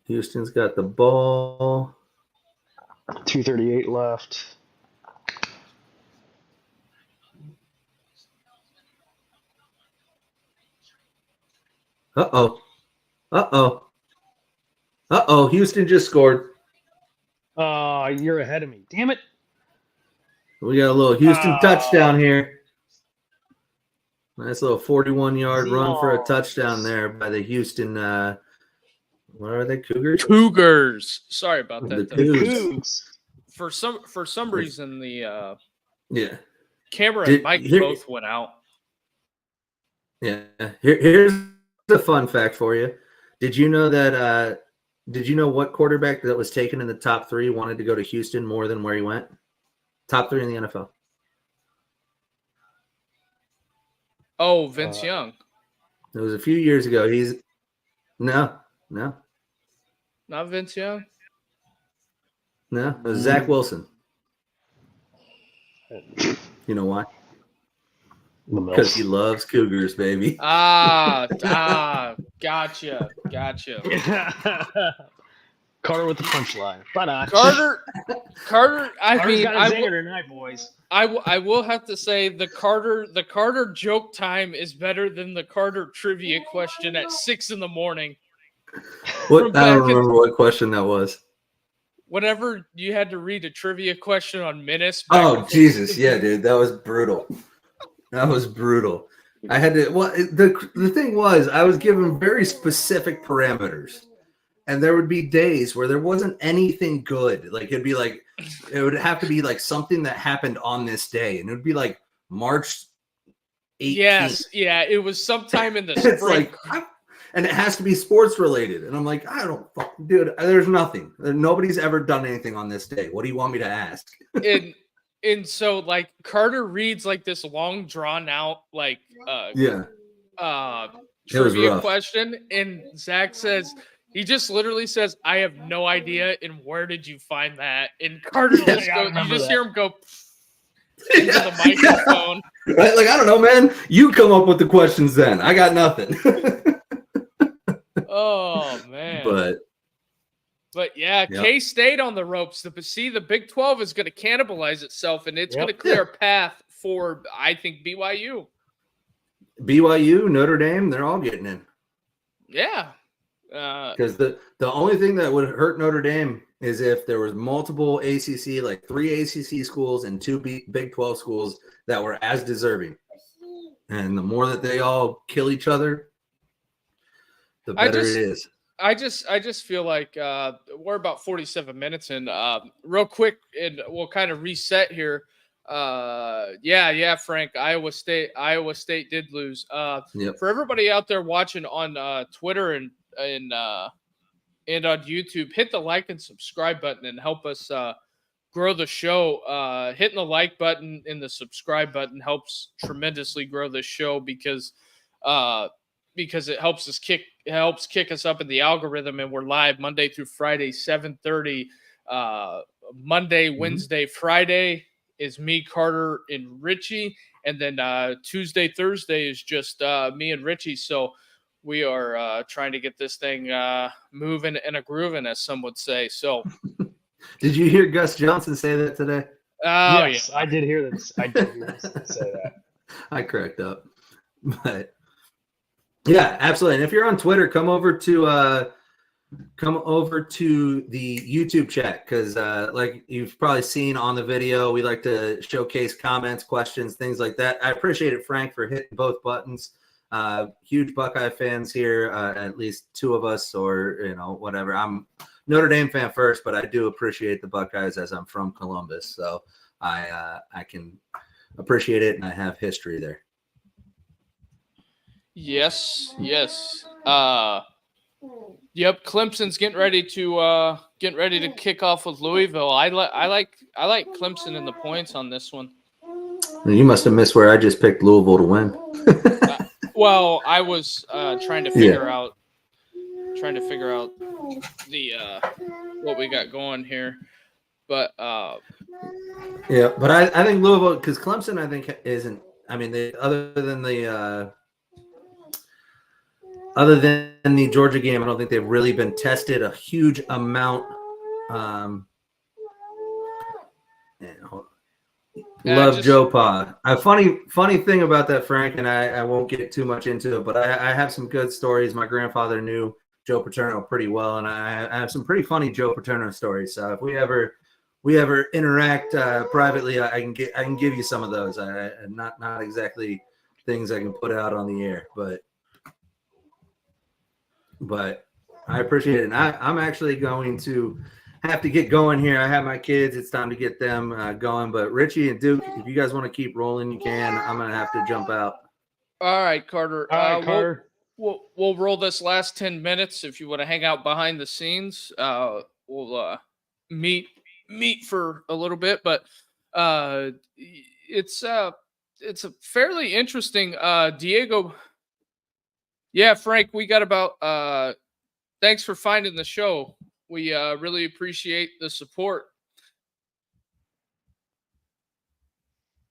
Houston's got the ball. 2:38 left. Houston just scored. You're ahead of me. Damn it. We got a little Houston touchdown here. Nice little 41-yard run for a touchdown there by the Houston. What are they? Cougars. Cougars. Sorry about that. The Cougs. For some reason, the camera Did- and mic here- both went out. Yeah. Here's the fun fact for you. Did you know that? Did you know what quarterback that was taken in the top 3 wanted to go to Houston more than where he went? Top 3 in the NFL. Oh, Vince Young. It was a few years ago. No, Not Vince Young. no. It was Zach Wilson. You know why? Because he loves Cougars, baby. Gotcha. Carter with the punchline. But Carter. Carter's I got a zinger tonight, boys. I will have to say the Carter joke time is better than the Carter trivia question at 6 a.m. What? I don't remember what question that was. Whenever you had to read a trivia question on Menace. Oh Jesus, yeah, dude, that was brutal. I had to. Well, the thing was, I was given very specific parameters, and there would be days where there wasn't anything good. Like it would have to be like something that happened on this day, and it would be like March 18th. Yes, yeah, it was sometime in the spring. It's like, and it has to be sports related, and I'm like, I don't, dude. There's nothing. Nobody's ever done anything on this day. What do you want me to ask? And so like Carter reads like this long drawn out like trivia question, and Zach says he just literally says, "I have no idea," and where did you find that? And Carter hear him go into the microphone. Right? Like, I don't know, man. You come up with the questions then. I got nothing. Oh man. But yeah, yep. K-State on the ropes. The Big 12 is going to cannibalize itself, and it's going to clear a path for, I think, BYU. BYU, Notre Dame, they're all getting in. Yeah. Because the only thing that would hurt Notre Dame is if there was multiple ACC, like 3 ACC schools and 2 Big 12 schools that were as deserving. And the more that they all kill each other, the better it is. I just feel like we're about 47 minutes in. Real quick, and we'll kind of reset here. Frank, Iowa State did lose. For everybody out there watching on Twitter and on YouTube, hit the like and subscribe button and help us grow the show. Hitting the like button and the subscribe button helps tremendously grow this show because it helps kick us up in the algorithm, and we're live Monday through Friday, 7:30. Monday, Wednesday, Friday is me, Carter, and Richie, and then Tuesday, Thursday is just me and Richie. So we are trying to get this thing moving and a grooving, as some would say. So, did you hear Gus Johnson say that today? Oh, yes, yeah. I did hear this. I did hear him say that. I cracked up, but. Yeah, absolutely. And if you're on Twitter, come over to the YouTube chat because, like you've probably seen on the video, we like to showcase comments, questions, things like that. I appreciate it, Frank, for hitting both buttons. Huge Buckeye fans here, at least 2 of us, or whatever. I'm Notre Dame fan first, but I do appreciate the Buckeyes as I'm from Columbus, so I can appreciate it, and I have history there. Yes. Yep. Clemson's getting ready to kick off with Louisville. I like Clemson in the points on this one. You must have missed where I just picked Louisville to win. Well, I was trying to figure out the what we got going here, but yeah. But I think Louisville, because Clemson, I think isn't. I mean, other than the Georgia game, I don't think they've really been tested a huge amount. Love Joe Pa. A funny thing about that, Frank, and I won't get too much into it, but I have some good stories. My grandfather knew Joe Paterno pretty well, and I have some pretty funny Joe Paterno stories. So if we ever interact privately, I can give you some of those. Not exactly things I can put out on the air, but I appreciate it. And I'm actually going to have to get going here. I have my kids. It's time to get them going. But Richie and Duke, if you guys want to keep rolling, you can. I'm going to have to jump out. All right, Carter. All right, Carter. we'll roll this last 10 minutes. If you want to hang out behind the scenes, we'll meet for a little bit. But it's a fairly interesting. Diego. Yeah, Frank, we got about. Thanks for finding the show. We really appreciate the support.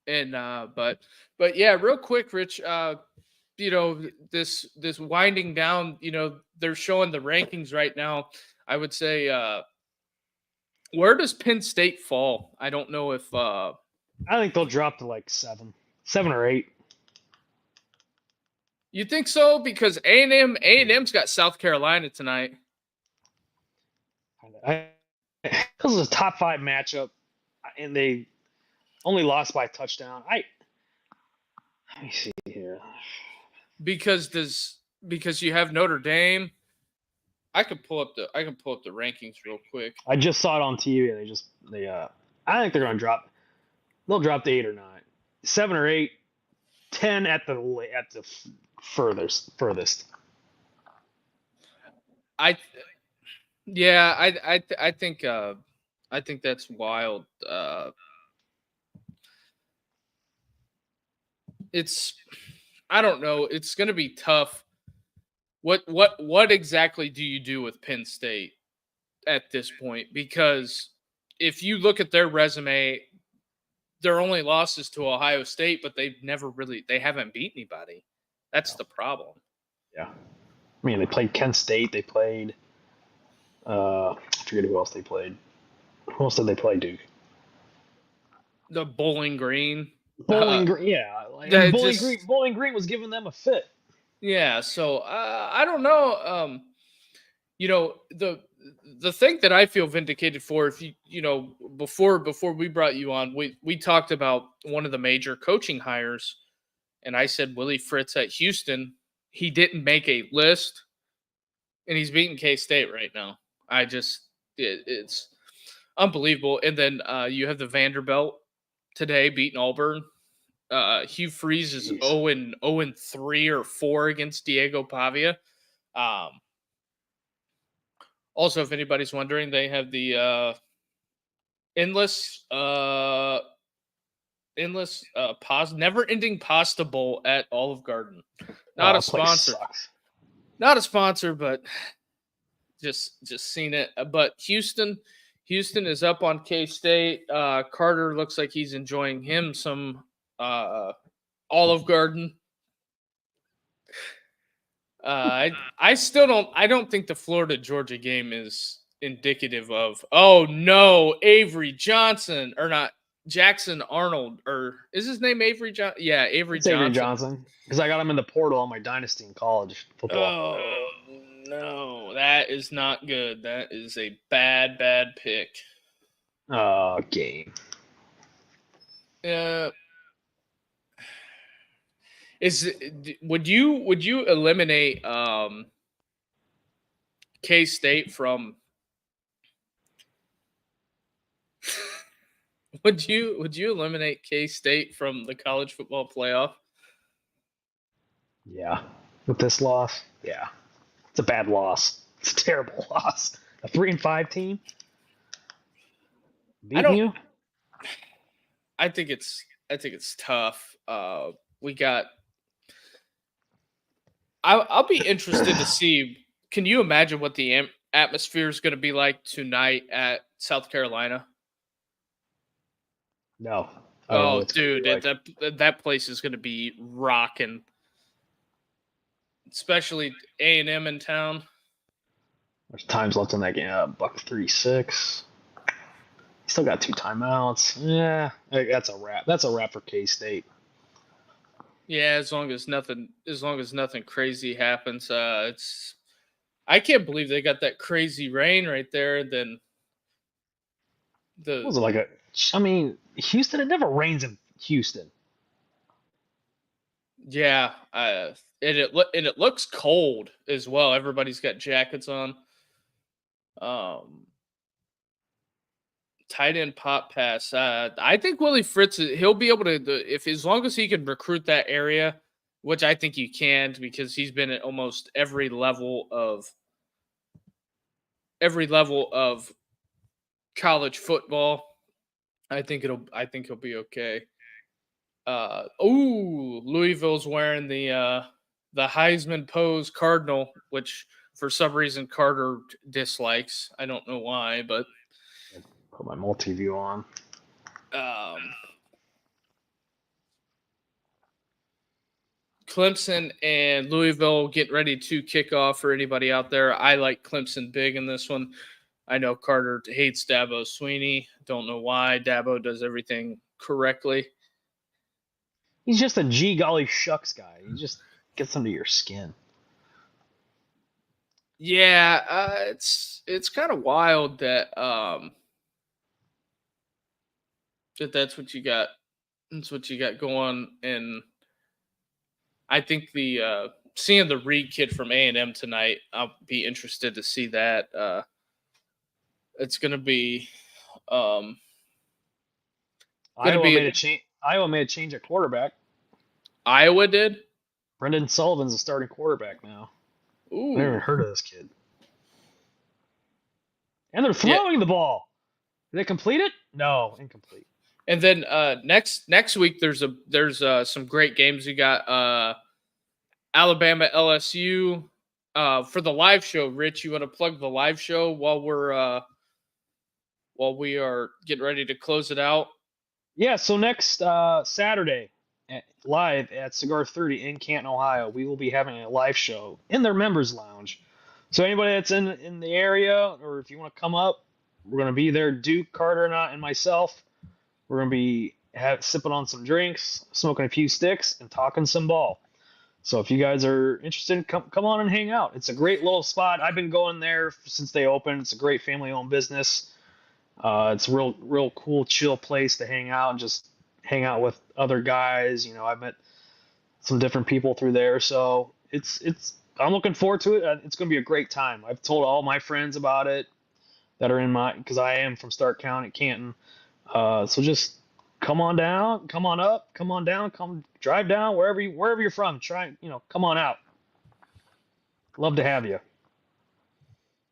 And but yeah, real quick, Rich. This winding down. They're showing the rankings right now. I would say, where does Penn State fall? I don't know if. I think they'll drop to like 7 or 8. You think so? Because A&M's got South Carolina tonight. This is a top 5 matchup, and they only lost by a touchdown. Let me see here. Because you have Notre Dame. I can pull up the rankings real quick. I just saw it on TV. I think they're going to drop. They'll drop to 8 or 9, 7 or 8, 10 at the furthest. I think that's wild. I don't know. It's going to be tough. What exactly do you do with Penn State at this point? Because if you look at their resume, their only losses to Ohio State, but they haven't beat anybody. That's the problem. Yeah. I mean, they played Kent State. They played, I forget who else they played. Who else did they play, Duke? The Bowling Green. Bowling Green, yeah. Bowling Green was giving them a fit. Yeah, so I don't know. The thing that I feel vindicated for, if before we brought you on, we talked about one of the major coaching hires, and I said Willie Fritz at Houston. He didn't make a list, and he's beating K-State right now. It's unbelievable. And then you have the Vanderbilt today beating Auburn. Hugh Freeze is 0-3 or 4 against Diego Pavia. Also, if anybody's wondering, they have the never-ending pasta bowl at Olive Garden. Not a sponsor. Not a sponsor, but just seen it. But Houston is up on K-State. Carter looks like he's enjoying him some Olive Garden. I don't think the Florida Georgia game is indicative of, oh no, Avery Johnson, or not Jackson Arnold, or is his name Avery Johnson? Yeah, Avery Johnson. Because I got him in the portal on my dynasty in college football. Oh no, that is not good. That is a bad pick. Game. Would you eliminate K-State from would you eliminate K-State from the college football playoff? Yeah. With this loss? Yeah. It's a bad loss. It's a terrible loss. A 3-5 team? Beating you? I think it's tough. We got I'll be interested to see. Can you imagine what the atmosphere is going to be like tonight at South Carolina? No. Oh, dude, that place is going to be rocking, especially A&M in town. There's times left in that game. Buck 3-6. Still got 2 timeouts. Yeah, that's a wrap. That's a wrap for K-State. Yeah, as long as nothing crazy happens. I can't believe they got that crazy rain right there. Then was it Houston? It never rains in Houston. Yeah, and it looks cold as well. Everybody's got jackets on. Tight end pop pass. I think Willie Fritz, he'll be able to, as long as he can recruit that area which I think you can because he's been at almost every level of college football. I think he'll be okay. Louisville's wearing the Heisman pose Cardinal, which for some reason Carter dislikes. I don't know why, but Put my multi-view on. Clemson and Louisville get ready to kick off for anybody out there. I like Clemson big in this one. I know Carter hates Dabo Swinney. Don't know why. Dabo does everything correctly. He's just a gee golly shucks guy. He just gets under your skin. Yeah, it's kind of wild that that's what you got. That's what you got going, and I think the seeing the Reed kid from A&M tonight, I'll be interested to see that. It's going to be Iowa made a change at quarterback. Iowa did? Brendan Sullivan's a starting quarterback now. Ooh. I never even heard of this kid. And they're throwing the ball. Did they complete it? No, incomplete. And then next week there's some great games. You got Alabama LSU for the live show. Rich, you want to plug the live show while we are getting ready to close it out? Yeah, so next Saturday, live at Cigar 30 in Canton, Ohio, we will be having a live show in their members lounge. So anybody that's in the area, or if you want to come up, we're going to be there. Duke, Carter, and myself. We're going to be sipping on some drinks, smoking a few sticks, and talking some ball. So if you guys are interested, come on and hang out. It's a great little spot. I've been going there since they opened. It's a great family-owned business. It's a real cool, chill place to hang out and just hang out with other guys. You know, I've met some different people through there, so I'm looking forward to it. It's going to be a great time. I've told all my friends about it that are because I am from Stark County, Canton. So just come on down, come on up, come on down, come drive down wherever you're from. Come on out. Love to have you.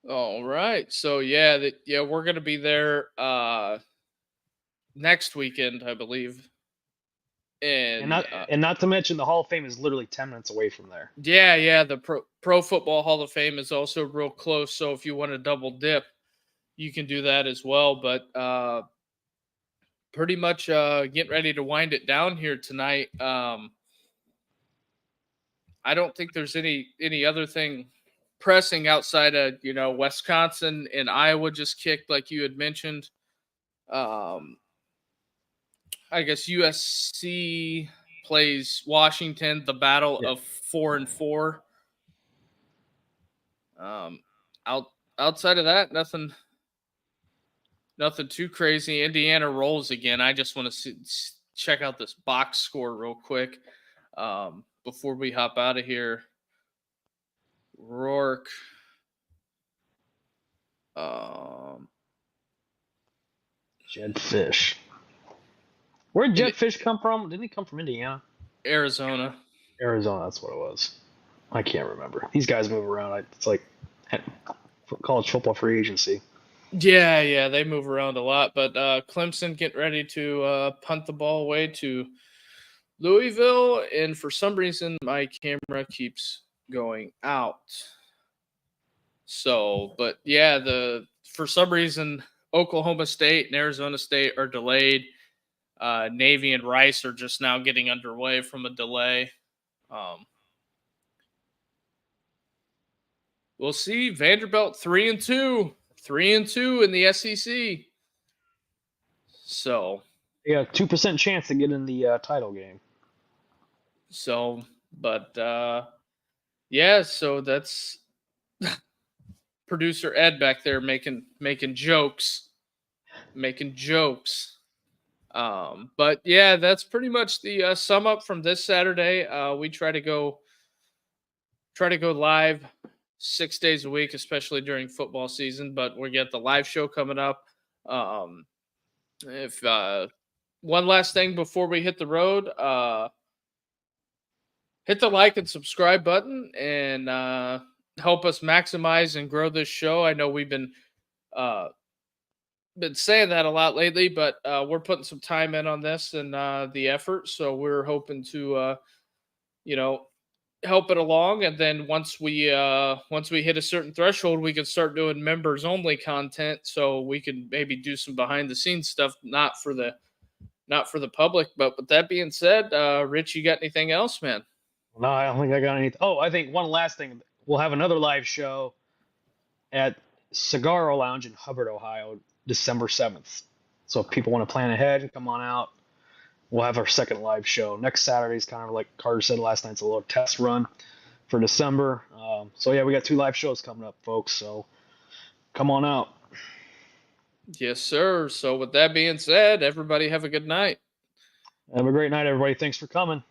All right. So we're going to be there next weekend, I believe. And not to mention the Hall of Fame is literally 10 minutes away from there. Yeah, the Pro Football Hall of Fame is also real close, so if you want to double dip, you can do that as well, but pretty much getting ready to wind it down here tonight. I don't think there's any other thing pressing outside of, Wisconsin and Iowa just kicked, like you had mentioned. I guess USC plays Washington, the battle of 4-4. Outside of that, nothing too crazy. Indiana rolls again. I just want to check out this box score real quick before we hop out of here. Rourke. Jed Fish. Where did Jed Fish come from? Didn't he come from Indiana? Arizona, that's what it was. I can't remember. These guys move around. It's like college football free agency. Yeah, they move around a lot. But Clemson getting ready to punt the ball away to Louisville, and for some reason my camera keeps going out. So, but yeah, for some reason Oklahoma State and Arizona State are delayed. Navy and Rice are just now getting underway from a delay. We'll see. Vanderbilt 3-2 in the SEC. So, yeah, 2% chance to get in the title game. So, but so that's producer Ed back there making jokes. But yeah, that's pretty much the sum up from this Saturday. We try to go live 6 days a week, especially during football season, but we get the live show coming up. If one last thing before we hit the road, hit the like and subscribe button and help us maximize and grow this show. I know we've been saying that a lot lately, but we're putting some time in on this and the effort. So we're hoping to, help it along. And then once we hit a certain threshold, we can start doing members only content. So we can maybe do some behind the scenes stuff, not for the public. But with that being said, Rich, you got anything else, man? No, I don't think I got anything. Oh, I think one last thing. We'll have another live show at Cigarro Lounge in Hubbard, Ohio, December 7th. So if people want to plan ahead, come on out. We'll have our second live show. Next Saturday is kind of like Carter said last night. It's a little test run for December. So yeah, we got 2 live shows coming up, folks. So come on out. Yes, sir. So with that being said, everybody have a good night. Have a great night, everybody. Thanks for coming.